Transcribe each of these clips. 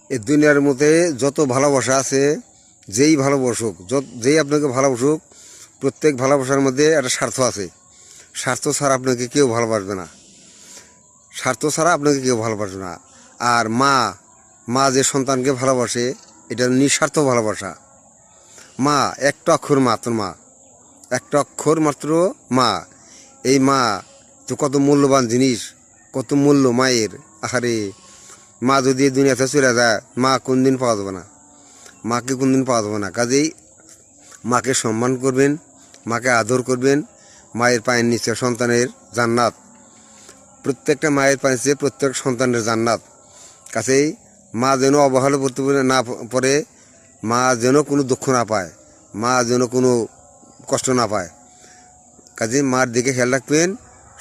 এই দুনিয়ার মধ্যে যত ভালোবাসা আছে, যেই ভালোবাসুক, যেই আপনাকে ভালোবাসুক, প্রত্যেক ভালোবাসার মধ্যে একটা স্বার্থ আছে। স্বার্থ ছাড়া আপনাকে কেউ ভালোবাসবে না। স্বার্থ ছাড়া আপনাকে কেউ ভালোবাসবে না। আর মা যে সন্তানকে ভালোবাসে, এটা নিঃস্বার্থ ভালোবাসা। মা একটা অক্ষর মাত্র, মা একটা অক্ষর মাত্র মা। এই মা তো কত মূল্যবান জিনিস, কত মূল্য মায়ের। আহারে, মা যদি এই দুনিয়াতে চলে যায়, মা কোন দিন পাওয়া যাবে না, মাকে কোন দিন পাওয়া যাবে না। কাজেই মাকে সম্মান করবেন, মাকে আদর করবেন। মায়ের পায়ের নিচে সন্তানের জান্নাত। প্রত্যেকটা মায়ের পায়ের নিচে প্রত্যেক সন্তানের জান্নাত। কাছেই মা যেন অবহেলা করতে না পড়ে, মা যেন কোনো দুঃখ না পায়, মা যেন কোনো কষ্ট না পায়। কাজে মার দিকে খেয়াল রাখবেন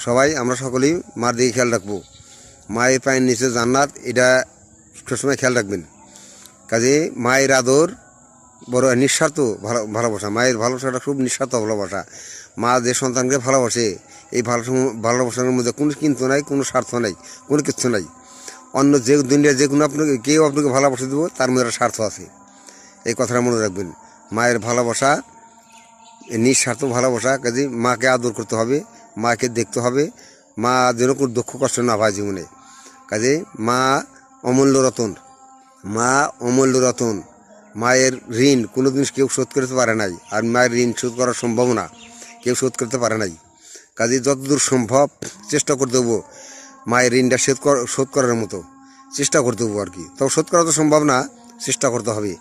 সবাই, আমরা সকলেই মার দিকে খেয়াল রাখবো। মায়ের পায়ের নিচে জান্নাত, এটা সবসময় খেয়াল রাখবেন। কাজে মায়ের আদর বড় নিঃস্বার্থ ভালোবাসা। মায়ের ভালোবাসাটা খুব নিঃস্বার্থ ভালোবাসা। মা যে সন্তানকে ভালোবাসে, এই ভালোবাসার মধ্যে কোনো কিন্তু নাই, কোনো স্বার্থ নাই, কোনো কিছু নাই। অন্য যে দুনিয়ার যে কোনো কেউ আপনাকে ভালোবাসা দেবো, তার মধ্যে একটা স্বার্থ আছে। এই কথাটা মনে রাখবেন। মায়ের ভালোবাসা নিঃস্বার্থ ভালোবাসা। কাজে মাকে আদর করতে হবে, মাকে দেখতে হবে। মা যেন কোনো দুঃখ কষ্ট না পায় জীবনে। কাজে মা অমূল্য রতন, মা অমূল্য রতন। মায়ের ঋণ কোনো জিনিস কেউ শোধ করতে পারে নাই, আর মায়ের ঋণ শোধ করা সম্ভব না, কেউ শোধ করতে পারে নাই। কাজে যতদূর সম্ভব চেষ্টা করতে হবো মায়ের ঋণটা শোধ করার মতো চেষ্টা করতে হবো আর কি। তবে শোধ করা তো সম্ভব না, চেষ্টা করতে হবে।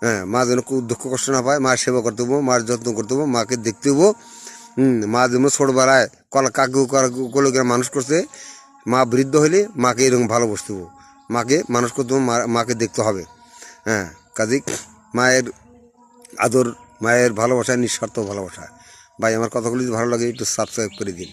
হ্যাঁ, মা যেন খুব দুঃখ কষ্ট না পায়, মায়ের সেবা করতে হবো, মায়ের যত্ন করতে হবো, মাকে দেখতে হবো। মা যেন ছোটবেলায় কাকু কোলে করে মানুষ করছে, মা বৃদ্ধ হলে মাকে এরকম ভালোবাসতে হবো, মাকে মানুষ করতে হবে, মাকে দেখতে হবে। হ্যাঁ, কাজে মায়ের আদর, মায়ের ভালোবাসা নিঃস্বার্থ ভালোবাসা। ভাই, আমার কথাগুলি যদি ভালো লাগে একটু সাবস্ক্রাইব করে দিন।